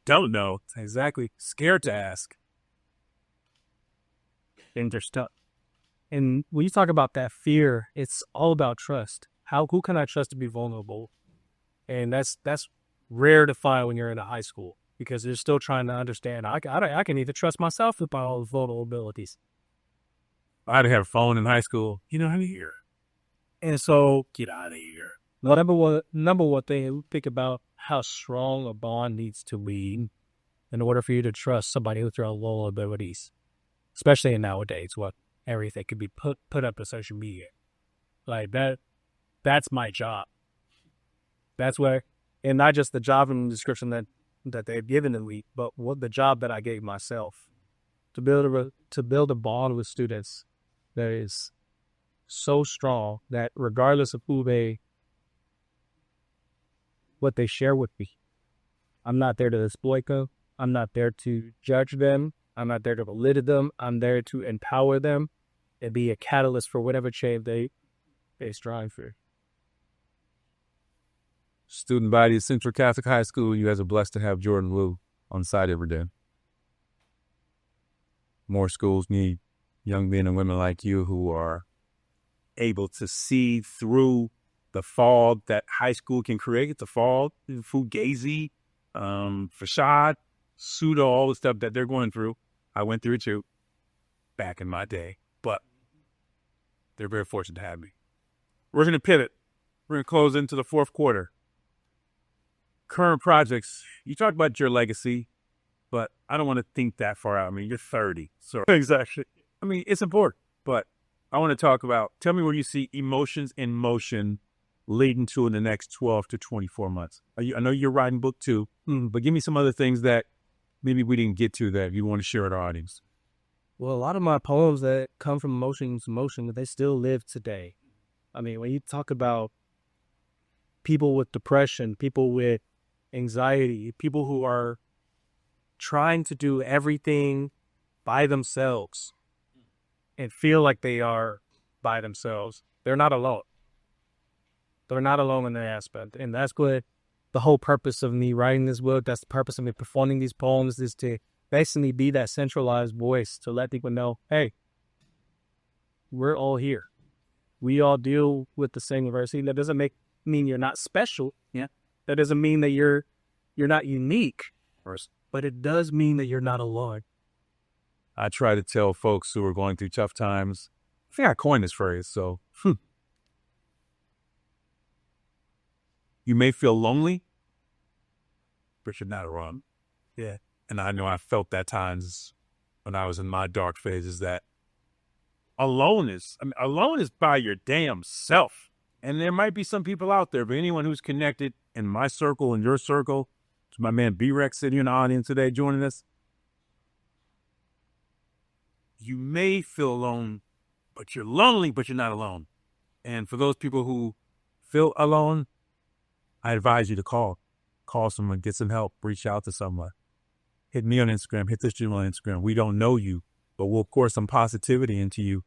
don't know. Exactly. Scared to ask. And they're stuck. And when you talk about that fear, it's all about trust. Who can I trust to be vulnerable? And that's rare to find when you're in a high school, because they're still trying to understand. I can either trust myself about all the vulnerabilities. I'd have a phone in high school. You know, I'm here. And so, Get out of here. number one thing, think about how strong a bond needs to be in order for you to trust somebody with their vulnerabilities, especially in nowadays, what everything could be put up to social media. Like that's my job. That's where, and not just the job and the description that they've given to me, but what the job that I gave myself to build a bond with students that is so strong that regardless of what they share with me, I'm not there to exploit them. I'm not there to judge them. I'm not there to belittle them. I'm there to empower them and be a catalyst for whatever change they strive for. Student body at Central Catholic High School, you guys are blessed to have Jordan Wu on site every day. More schools need young men and women like you who are able to see through the fog that high school can create, the fog, fugazi, facade, pseudo, all the stuff that they're going through. I went through it too back in my day, but they're very fortunate to have me. We're going to pivot. We're going to close into the fourth quarter. Current projects. You talked about your legacy, but I don't want to think that far out. I mean, you're 30. So exactly. I mean, it's important, but I want to talk about, tell me where you see emotions in motion leading to in the next 12 to 24 months. I know you're writing book 2, but give me some other things that maybe we didn't get to that you want to share with our audience. Well, a lot of my poems that come from emotion to motion, they still live today. I mean, when you talk about people with depression, people with anxiety, people who are trying to do everything by themselves and feel like they are by themselves, they're not alone. They're not alone in that aspect. And that's what the whole purpose of me writing this book, that's the purpose of me performing these poems, is to basically be that centralized voice to let people know, hey, we're all here. We all deal with the same adversity. That doesn't mean you're not special. Yeah. That doesn't mean that you're not unique, but it does mean that you're not alone. I try to tell folks who are going through tough times, I think I coined this phrase, so you may feel lonely, but you're not alone. Yeah. And I know I felt that times when I was in my dark phases that alone is by your damn self. And there might be some people out there, but anyone who's connected in my circle and your circle, to my man B-Rex sitting in the audience today joining us, you may feel alone, but you're lonely, but you're not alone. And for those people who feel alone, I advise you to call someone, get some help, reach out to someone. Hit me on Instagram, hit this gentleman on Instagram. We don't know you, but we'll pour some positivity into you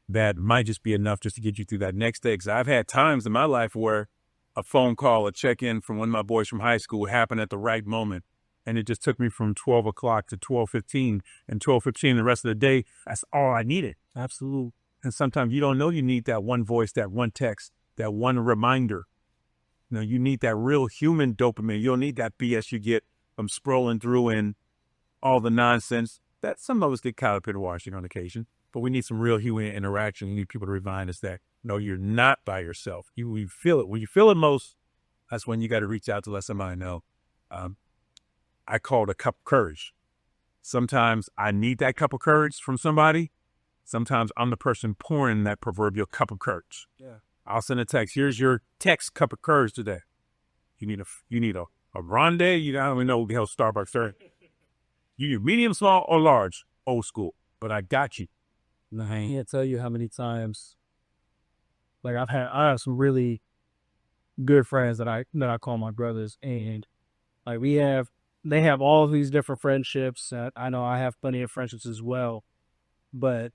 that might just be enough just to get you through that next day. Because I've had times in my life where a phone call, a check-in from one of my boys from high school happened at the right moment. And it just took me from 12 o'clock to 12:15, and 12:15 the rest of the day. That's all I needed. Absolutely. And sometimes you don't know you need that one voice, that one text, that one reminder. You know, you need that real human dopamine. You don't need that BS you get from scrolling through and all the nonsense that some of us get caught up in washing on occasion. But we need some real human interaction. We need people to remind us that, no, you're not by yourself. You feel it. When you feel it most, that's when you got to reach out to let somebody know. I call it a cup of courage. Sometimes I need that cup of courage from somebody. Sometimes I'm the person pouring that proverbial cup of courage. Yeah. I'll send a text. Here's your text cup of courage today. You need a grande. You don't even know what the hell Starbucks are. You need medium, small, or large. Old school. But I got you. I can't tell you how many times, like I have some really good friends that I call my brothers, and like they have all these different friendships. I know I have plenty of friendships as well, but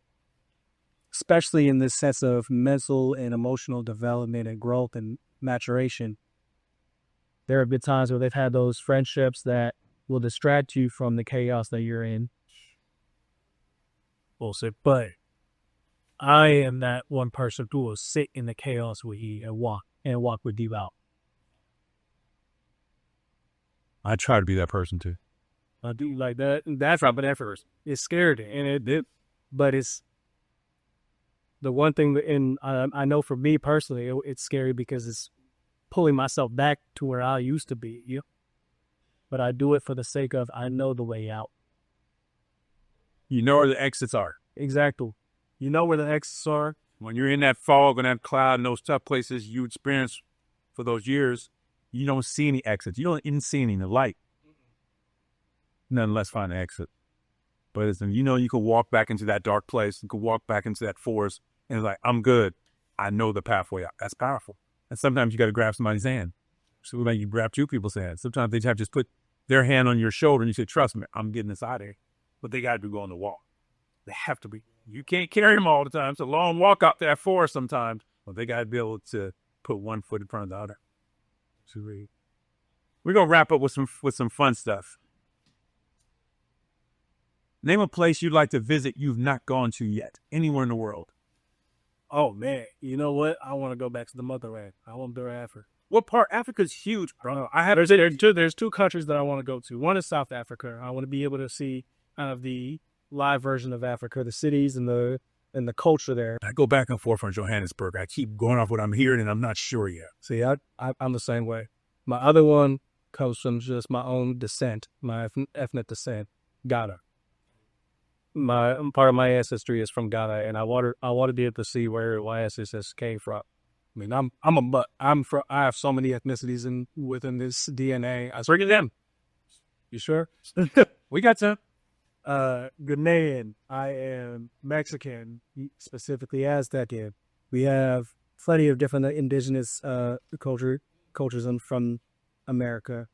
especially in this sense of mental and emotional development and growth and maturation, there have been times where they've had those friendships that will distract you from the chaos that you're in. Bullshit, but I am that one person who will sit in the chaos with you and walk with you out. I try to be that person too. I do like that. That's right, but at first it's scary, and it did, but it's the one thing. And I know for me personally, it's scary because it's pulling myself back to where I used to be. Yeah, but I do it for the sake of I know the way out. You know where the exits are. Exactly. You know where the exits are. When you're in that fog and that cloud and those tough places you experience for those years, you don't see any exits. You don't see any light. Nonetheless, find an exit. But you know you can walk back into that dark place. You can walk back into that forest and it's like, I'm good. I know the pathway out. That's powerful. And sometimes you got to grab somebody's hand. So like you grab two people's hands. Sometimes they have to just put their hand on your shoulder and you say, trust me, I'm getting this out of here. But they got to be going to walk. They have to be. You can't carry them all the time. It's a long walk out to that forest sometimes. But they got to be able to put one foot in front of the other. So we're going to wrap up with some fun stuff. Name a place you'd like to visit you've not gone to yet, anywhere in the world. Oh, man. You know what? I want to go back to the motherland. I want to go to Africa. What part? Africa's huge, bro. There's two countries that I want to go to. One is South Africa. I want to be able to see kind of the live version of Africa, the cities and the culture there. I go back and forth from Johannesburg. I keep going off what I'm hearing, and I'm not sure yet. See, I'm the same way. My other one comes from just my own descent, my ethnic descent, Ghana. Part of my ancestry is from Ghana, and I want to be able to see where my ancestors came from. I mean, I have so many ethnicities within this DNA. I bring it in. You sure? We got some. Ghanaian. I am Mexican, specifically Aztecian. We have plenty of different indigenous cultures from America.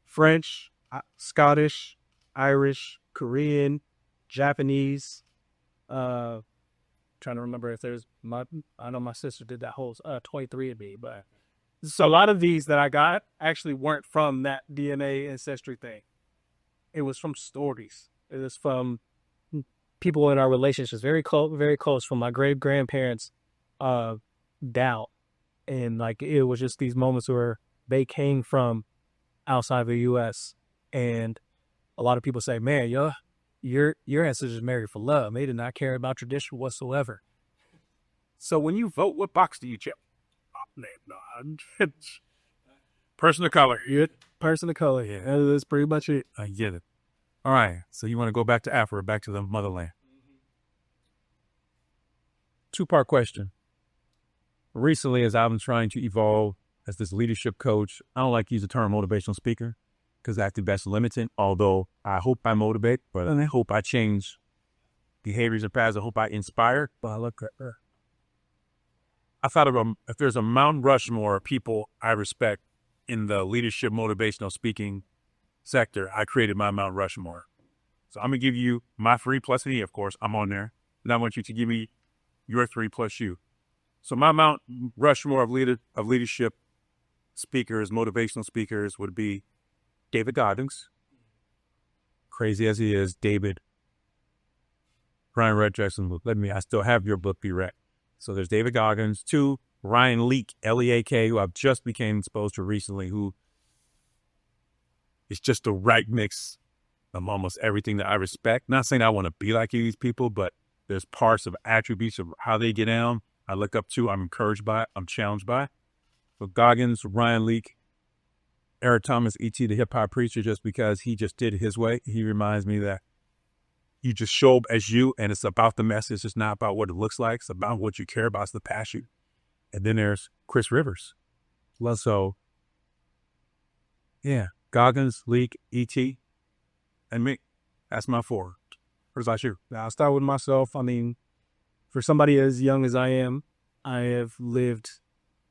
French, Scottish, Irish, Korean, Japanese. Trying to remember if there's I know my sister did that whole 23andMe, but so a lot of these that I got actually weren't from that DNA ancestry thing. It was from stories. It was from people in our relationships, very close, from my great grandparents down, and like it was just these moments where they came from outside the U.S. and a lot of people say, "Man, your ancestors married for love. They did not care about tradition whatsoever." So when you vote, what box do you check? Person of color. Person of color. Yeah, that's pretty much it. I get it. All right. So you want to go back to Africa, back to the motherland. Two-part question. Recently, as I've been trying to evolve as this leadership coach, I don't like to use the term motivational speaker because I think that's limiting, although I hope I motivate, but I hope I change behaviors and paths. I hope I inspire. But I look at her. I thought of if there's a Mount Rushmore of people I respect in the leadership motivational speaking sector, I created my Mount Rushmore. So I'm going to give you my 3 plus me, of course. I'm on there. And I want you to give me your 3 plus you. So my Mount Rushmore of leadership speakers, motivational speakers would be David Goggins. Crazy as he is, David. Brian Red Jackson, I still have your book, Be Wrecked. So there's David Goggins. 2, Ryan Leak, Leak, who I've just became exposed to recently, who is just the right mix of almost everything that I respect. Not saying I want to be like these people, but there's parts of attributes of how they get down I look up to, I'm encouraged by, I'm challenged by. So Goggins, Ryan Leak, Eric Thomas, E.T. the hip hop preacher, just because he just did it his way. He reminds me that you just show up as you, and it's about the message. It's not about what it looks like. It's about what you care about. It's the passion. And then there's Chris Rivers. Well, so, yeah, Goggins, Leak, E.T., and me. That's my 4. What about you? Now, I'll start with myself. I mean, for somebody as young as I am, I have lived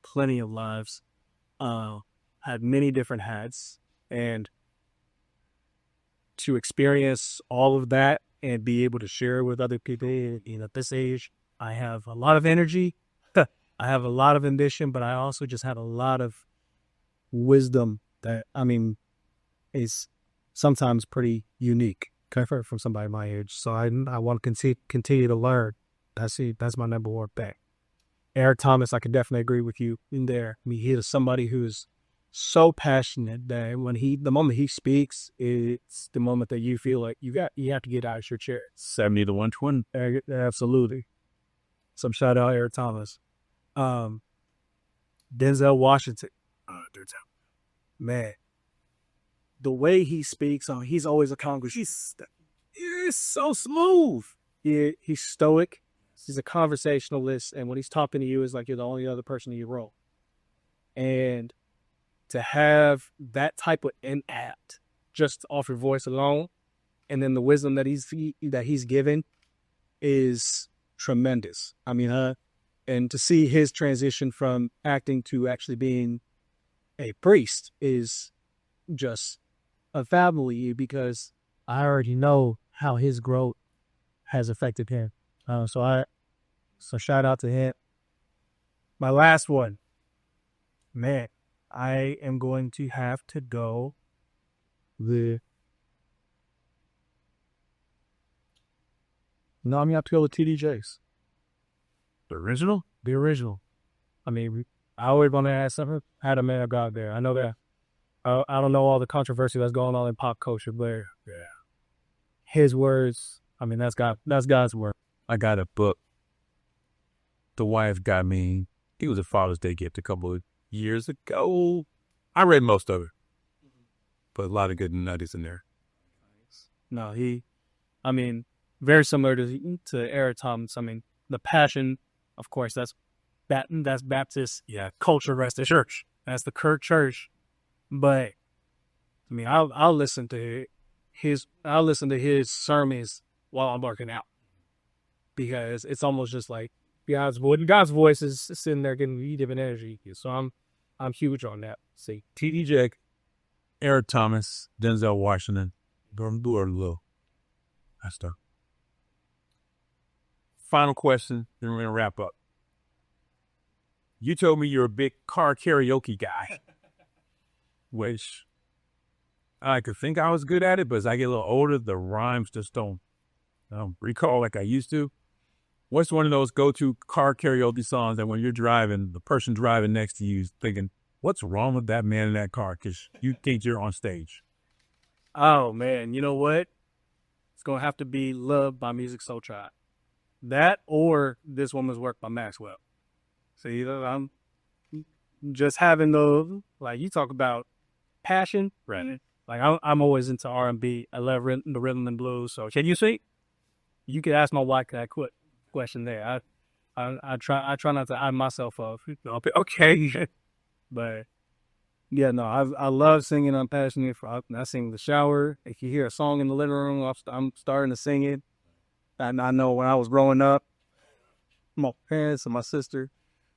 plenty of lives. had many different hats, and to experience all of that and be able to share with other people, at this age, I have a lot of energy. I have a lot of ambition, but I also just have a lot of wisdom that, is sometimes pretty unique from somebody my age. So I want to continue to learn. That's my number one thing. Eric Thomas, I could definitely agree with you in there. He is somebody who's so passionate that the moment he speaks, it's the moment that you feel like you have to get out of your chair. 70 to 120. Absolutely. Some shout out Eric Thomas. Denzel Washington. Man, the way he speaks, he's always a congress. He's so smooth. He's stoic. He's a conversationalist, and when he's talking to you, it's like you're the only other person in your role. And to have that type of impact just off your voice alone, and then the wisdom that he's given is tremendous. And to see his transition from acting to actually being a priest is just unfathomable, because I already know how his growth has affected him. So shout out to him. My last one, man, I am going to have to go I'm going to have to go with TDJs. The original? The original. I always want to add something. Had a man of God there. I know that. I don't know all the controversy that's going on in pop culture, but his words, that's God's word. I got a book. The wife got me. It was a Father's Day gift a couple of years ago. I read most of it, but a lot of good nutties in there. No, very similar to Eric Thomas. The passion, of course, that's Baptist culture. That's the church. That's the Kirk Church. But I'll listen to his sermons while I'm working out, because it's almost just like God's voice is sitting there giving me different energy. So I'm huge on that. See, TD Eric Thomas, Denzel Washington, That's stuff. Final question, then we're gonna wrap up. You told me you're a big car karaoke guy, which I could think I was good at it, but as I get a little older, the rhymes just don't recall like I used to. What's one of those go-to car karaoke songs that when you're driving, the person driving next to you is thinking, what's wrong with that man in that car? Because you think you're on stage. Oh, man. You know what? It's going to have to be Love by Music Soul Tribe. That or This Woman's Work by Maxwell. See, I'm just having those, like you talk about passion. Right. Like I'm always into R&B. I love the rhythm and blues. So can you sing? You could ask my wife that question there. I try not to eye myself off. Okay. But yeah, no, I love singing. I'm passionate for. I sing in the shower. If you hear a song in the living room, I'm starting to sing it. And I know when I was growing up, my parents and my sister,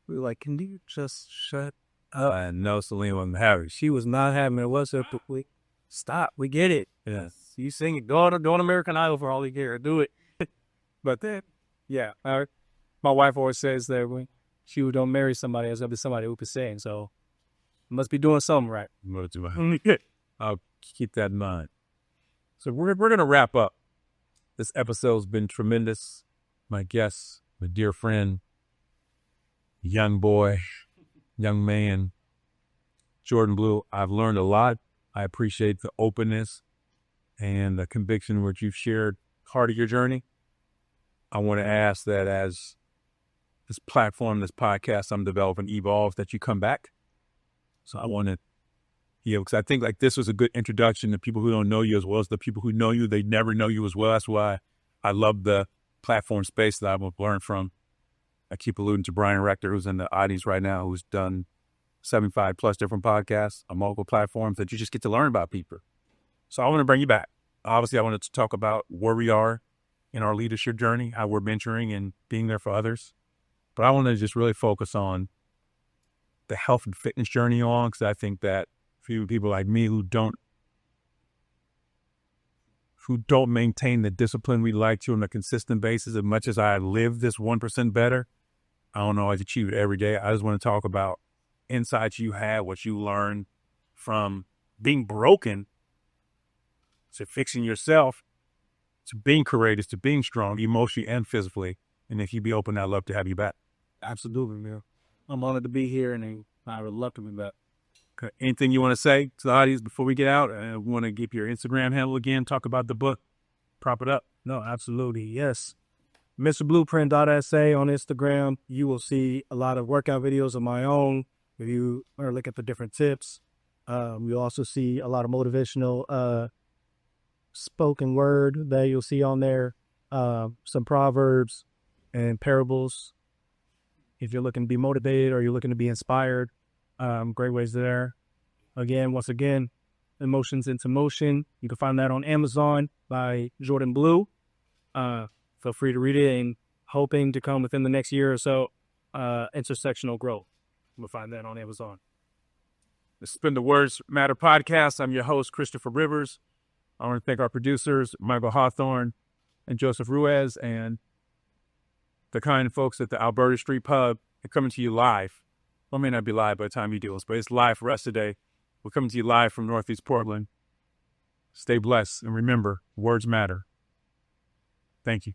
we were like, "Can you just shut up?" I know Celine wasn't having it. She was not having it. What's up? Stop. We get it. Yeah. You sing it. Go on American Idol for all you care. Do it. But then, yeah, my wife always says that when she don't marry somebody, it's gonna be somebody who can sing. So must be doing something right. I'll keep that in mind. So we're gonna wrap up. This episode's been tremendous. My guest, my dear friend, young boy, young man, Jordan Blue. I've learned a lot. I appreciate the openness and the conviction which you've shared part of your journey. I want to ask that as this platform, this podcast I'm developing evolves, that you come back. So I want to, because I think like this was a good introduction to people who don't know you as well as the people who know you. They never know you as well. That's why I love the platform space that I've learned from. I keep alluding to Brian Rector, who's in the audience right now, who's done 75 plus different podcasts on multiple platforms that you just get to learn about people. So I want to bring you back. Obviously, I wanted to talk about where we are in our leadership journey, how we're mentoring and being there for others. But I want to just really focus on the health and fitness journey on, because I think that for people like me who don't maintain the discipline we like to on a consistent basis, as much as I live this 1% better, I don't always achieve it every day. I just want to talk about insights you had, what you learned from being broken to fixing yourself, to being courageous, to being strong, emotionally and physically. And if you'd be open, I'd love to have you back. Absolutely, man. I'm honored to be here, and I would love to be back. Okay. Anything you want to say to the audience before we get out? I want to give your Instagram handle again, talk about the book, prop it up. No, absolutely. Yes. MrBlueprint.sa on Instagram. You will see a lot of workout videos of my own. If you or look at the different tips, you'll also see a lot of motivational spoken word that you'll see on there. Some proverbs and parables. If you're looking to be motivated or you're looking to be inspired, great ways there. Once again, Emotions into Motion. You can find that on Amazon by Jordan Blue. Feel free to read it, and hoping to come within the next year or so, Intersectional Growth. You'll find that on Amazon. This has been the Words Matter podcast. I'm your host, Christopher Rivers. I want to thank our producers, Michael Hawthorne and Joseph Ruiz, and the kind folks at the Alberta Street Pub. They're coming to you live. Well, it may not be live by the time you do this, but it's live for us today. We're coming to you live from Northeast Portland. Stay blessed, and remember, words matter. Thank you.